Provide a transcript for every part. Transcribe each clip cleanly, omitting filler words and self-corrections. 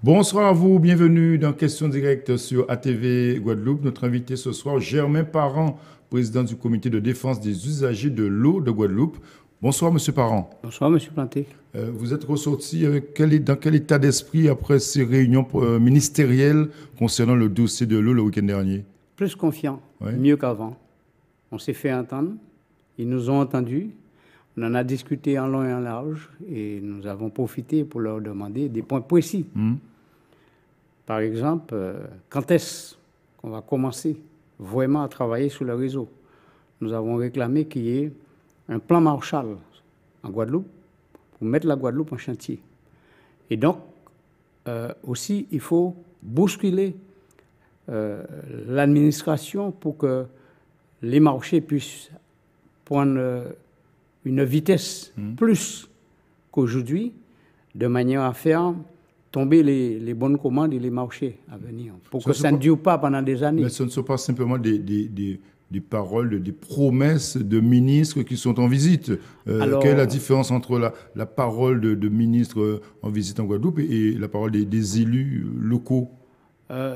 Bonsoir à vous, bienvenue dans Questions directes sur ATV Guadeloupe. Notre invité ce soir, Germain Parent, président du comité de défense des usagers de l'eau de Guadeloupe. Bonsoir, monsieur Parent. Bonsoir, monsieur Planté. Vous êtes ressorti dans quel état d'esprit après ces réunions ministérielles concernant le dossier de l'eau le week-end dernier? Plus confiant, Ouais. mieux qu'avant. On s'est fait entendre, ils nous ont entendus, on en a discuté en long et en large et nous avons profité pour leur demander des points précis. Par exemple, quand est-ce qu'on va commencer vraiment à travailler sur le réseau? Nous avons réclamé qu'il y ait un plan Marshall en Guadeloupe pour mettre la Guadeloupe en chantier. Et donc, aussi, il faut bousculer l'administration pour que les marchés puissent prendre une vitesse plus qu'aujourd'hui, de manière à faire tomber les bonnes commandes et les marchés à venir, pour que ça ne dure pas pendant des années. Mais ce ne sont pas simplement des paroles, des promesses de ministres qui sont en visite. Alors, quelle est la différence entre la parole de ministres en visite en Guadeloupe et la parole des élus locaux?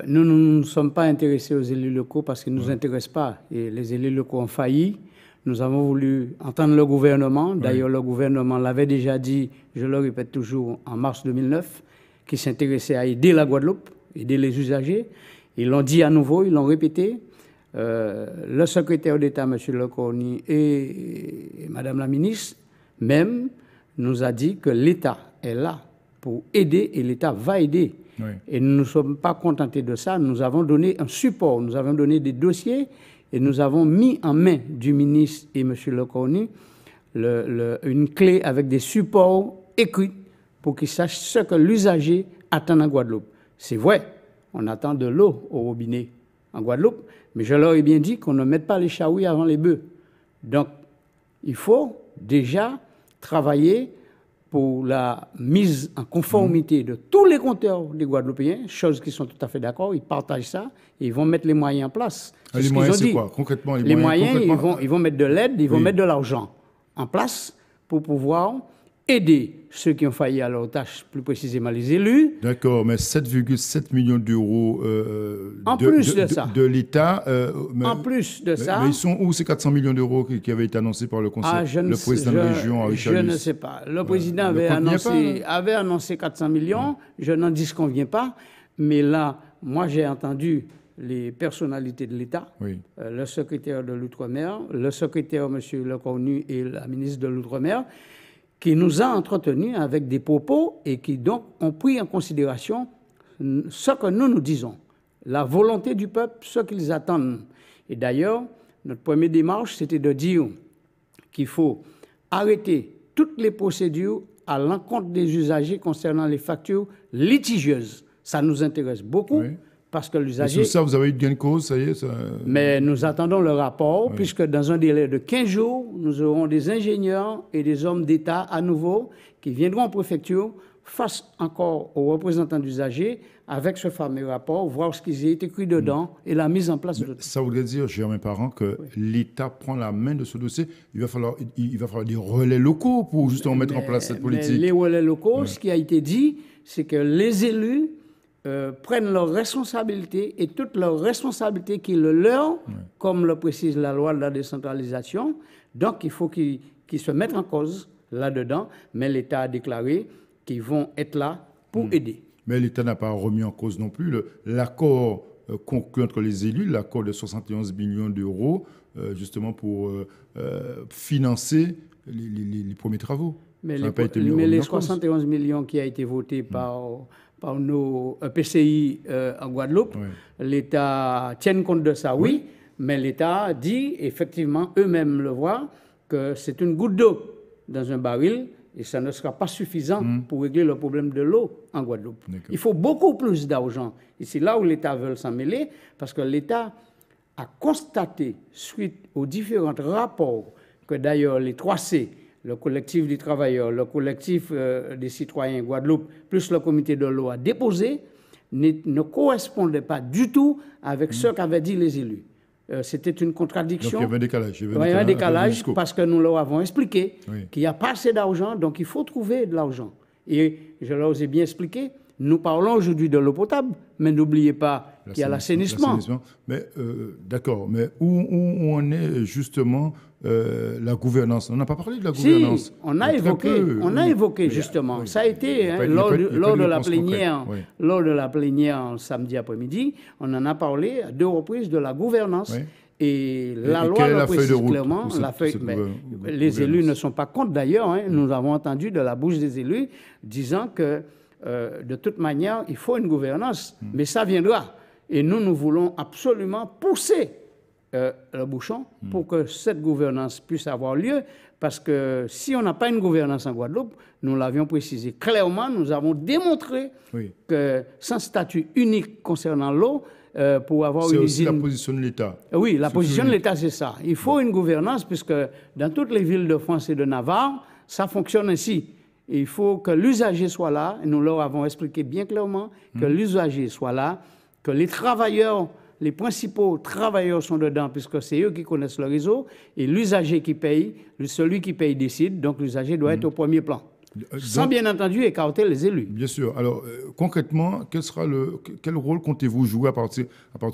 Nous ne sommes pas intéressés aux élus locaux parce qu'ils ne nous intéressent pas. Et les élus locaux ont failli. Nous avons voulu entendre le gouvernement. D'ailleurs, le gouvernement l'avait déjà dit, je le répète toujours, en mars 2009, qu'il s'intéressait à aider la Guadeloupe, aider les usagers. Ils l'ont dit à nouveau, ils l'ont répété. Le secrétaire d'État, M. Lecornu, et Mme la ministre, même, nous a dit que l'État est là pour aider et l'État va aider. Oui. Et nous ne sommes pas contentés de ça. Nous avons donné un support, nous avons donné des dossiers et nous avons mis en main du ministre et M. Lecornu une clé avec des supports écrits pour qu'ils sachent ce que l'usager attend en Guadeloupe. C'est vrai, on attend de l'eau au robinet en Guadeloupe, mais je leur ai bien dit qu'on ne mette pas les chaouis avant les bœufs. Donc, il faut déjà travailler pour la mise en conformité de tous les compteurs des Guadeloupéens, chose qui sont tout à fait d'accord, ils partagent ça, et ils vont mettre les moyens en place. Les ce moyens, qu'ils ont c'est dit. quoi concrètement? Les moyens, concrètement... ils vont mettre de l'aide, ils vont Oui. mettre de l'argent en place pour pouvoir aider ceux qui ont failli à leur tâche, plus précisément les élus. D'accord, mais 7,7 millions d'euros En plus de ça. de l'État. En plus de ça. Mais ils sont où ces 400 millions d'euros qui avaient été annoncés par le conseil, le président de région, je ne sais pas. Le président avait annoncé 400 millions. Je n'en disconviens pas. Mais là, moi, j'ai entendu les personnalités de l'État, le secrétaire de l'Outre-mer, le secrétaire, M. Lecornu, et la ministre de l'Outre-mer, qui nous a entretenus avec des propos et qui donc ont pris en considération ce que nous disons, la volonté du peuple, ce qu'ils attendent. Et d'ailleurs, notre première démarche, c'était de dire qu'il faut arrêter toutes les procédures à l'encontre des usagers concernant les factures litigieuses. Ça nous intéresse beaucoup. Oui. Parce que l'usager... Sur ça, vous avez eu de gain de cause, ça y est ça... Mais nous attendons le rapport, puisque dans un délai de 15 jours, nous aurons des ingénieurs et des hommes d'État à nouveau qui viendront en préfecture face encore aux représentants d'usagers avec ce fameux rapport, voir ce qui est écrit dedans et la mise en place de tout. Ça voudrait dire, Germain Parent, que l'État prend la main de ce dossier. Il va falloir des relais locaux pour justement mettre en place cette politique. Mais les relais locaux, ce qui a été dit, c'est que les élus prennent leurs responsabilités et toutes leurs responsabilités qui le leur, comme le précise la loi de la décentralisation. Donc, il faut qu'ils se mettent en cause là-dedans, mais l'État a déclaré qu'ils vont être là pour aider. Mais l'État n'a pas remis en cause non plus l'accord conclu entre les élus, l'accord de 71 millions d'euros, justement pour financer les premiers travaux. Mais les 71 millions qui a été voté par nos PCI en Guadeloupe, l'État tient compte de ça, oui, mais l'État dit, effectivement, eux-mêmes le voient, que c'est une goutte d'eau dans un baril et ça ne sera pas suffisant pour régler le problème de l'eau en Guadeloupe. Il faut beaucoup plus d'argent. Et c'est là où l'État veut s'en mêler, parce que l'État a constaté, suite aux différents rapports, que d'ailleurs les 3C, le collectif des travailleurs, le collectif des citoyens Guadeloupe, plus le comité de l'eau a déposé, ne correspondait pas du tout avec ce qu'avaient dit les élus. C'était une contradiction. Donc il y avait un décalage. Il y avait un décalage parce que nous leur avons expliqué qu'il n'y a pas assez d'argent, donc il faut trouver de l'argent. Et je leur ai bien expliqué, Nous parlons aujourd'hui de l'eau potable, mais n'oubliez pas qu'il y a l'assainissement. Mais d'accord, mais où en est justement la gouvernance? On n'a pas parlé de la gouvernance. Si, on a évoqué justement. Ça a été lors de la plénière samedi après-midi, on en a parlé à 2 reprises de la gouvernance. Oui. Et la loi le précise clairement. Les élus ne sont pas contre d'ailleurs. Nous avons entendu de la bouche des élus disant que de toute manière, il faut une gouvernance, mais ça viendra. Et nous voulons absolument pousser le bouchon pour que cette gouvernance puisse avoir lieu, parce que si on n'a pas une gouvernance en Guadeloupe, nous l'avions précisé clairement, nous avons démontré que sans statut unique concernant l'eau, pour avoir une usine... C'est aussi la position de l'État. Oui, la position de l'État, c'est ça. Il faut une gouvernance, puisque dans toutes les villes de France et de Navarre, ça fonctionne ainsi. Et il faut que l'usager soit là, et nous leur avons expliqué bien clairement que l'usager soit là, que les travailleurs, les principaux travailleurs sont dedans, puisque c'est eux qui connaissent le réseau, et l'usager qui paye, celui qui paye décide, donc l'usager doit être au premier plan. Sans bien entendu écarter les élus. Bien sûr. Alors, concrètement, quel rôle comptez-vous jouer à partir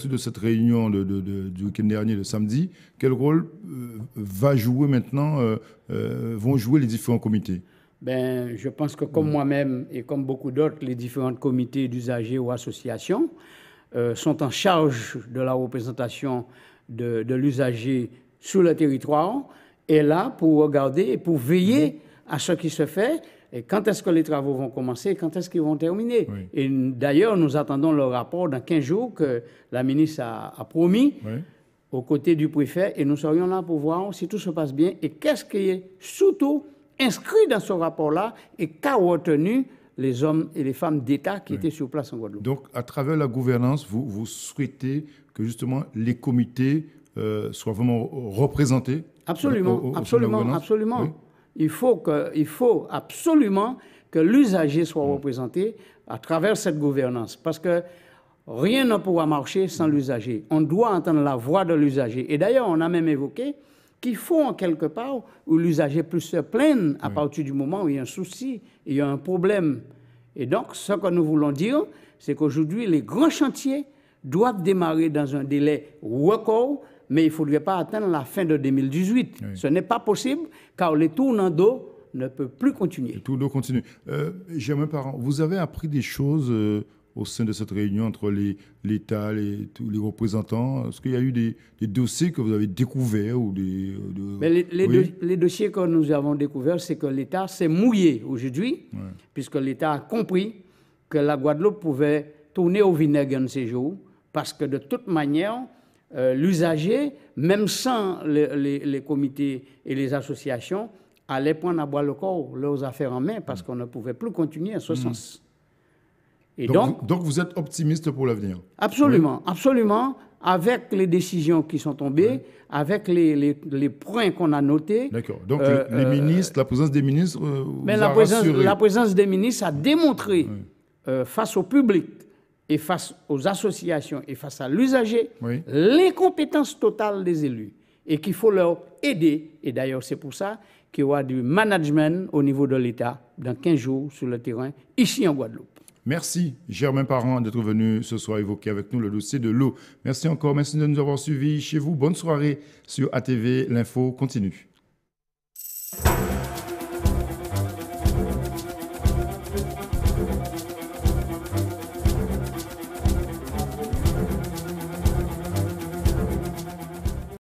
de cette réunion du week-end dernier, le samedi? Quel rôle vont jouer les différents comités? Je pense que comme moi-même et comme beaucoup d'autres, les différents comités d'usagers ou associations sont en charge de la représentation de l'usager sur le territoire, et là pour regarder et pour veiller à ce qui se fait, et quand est-ce que les travaux vont commencer, quand est-ce qu'ils vont terminer. Oui. Et d'ailleurs, nous attendons le rapport dans 15 jours que la ministre a promis aux côtés du préfet, et nous serions là pour voir si tout se passe bien et qu'est-ce qui est surtout inscrit dans ce rapport-là et qu'a retenu les hommes et les femmes d'État qui étaient sur place en Guadeloupe. Donc, à travers la gouvernance, vous souhaitez que justement les comités soient vraiment représentés? Absolument, absolument. Oui. Il faut absolument que l'usager soit représenté à travers cette gouvernance, parce que rien ne pourra marcher sans l'usager. On doit entendre la voix de l'usager. Et d'ailleurs, on a même évoqué qu'il faut en quelque part où l'usager puisse se plaindre à partir du moment où il y a un souci, il y a un problème. Et donc, ce que nous voulons dire, c'est qu'aujourd'hui, les grands chantiers doivent démarrer dans un délai record, mais il ne faudrait pas attendre la fin de 2018. Oui. Ce n'est pas possible, car les tournants d'eau ne peuvent plus continuer. Les tournants d'eau continuent. Germain Parent, vous avez appris des choses au sein de cette réunion entre l'État, tous les représentants? Est-ce qu'il y a eu des dossiers que vous avez découverts ou les dossiers que nous avons découverts, c'est que l'État s'est mouillé aujourd'hui, puisque l'État a compris que la Guadeloupe pouvait tourner au vinaigre un de ces jours, parce que de toute manière, l'usager, même sans les comités et les associations, allait prendre à boire le corps leurs affaires en main, parce qu'on ne pouvait plus continuer en ce sens. Et donc, vous êtes optimiste pour l'avenir? Absolument, absolument. Avec les décisions qui sont tombées, avec les points qu'on a notés. D'accord. Donc, les ministres, la présence des ministres la présence des ministres a démontré face au public et face aux associations et face à l'usager l'incompétence totale des élus et qu'il faut leur aider. Et d'ailleurs, c'est pour ça qu'il y aura du management au niveau de l'État dans 15 jours sur le terrain, ici en Guadeloupe. Merci, Germain Parent, d'être venu ce soir évoquer avec nous le dossier de l'eau. Merci encore, merci de nous avoir suivis chez vous. Bonne soirée sur ATV. L'info continue.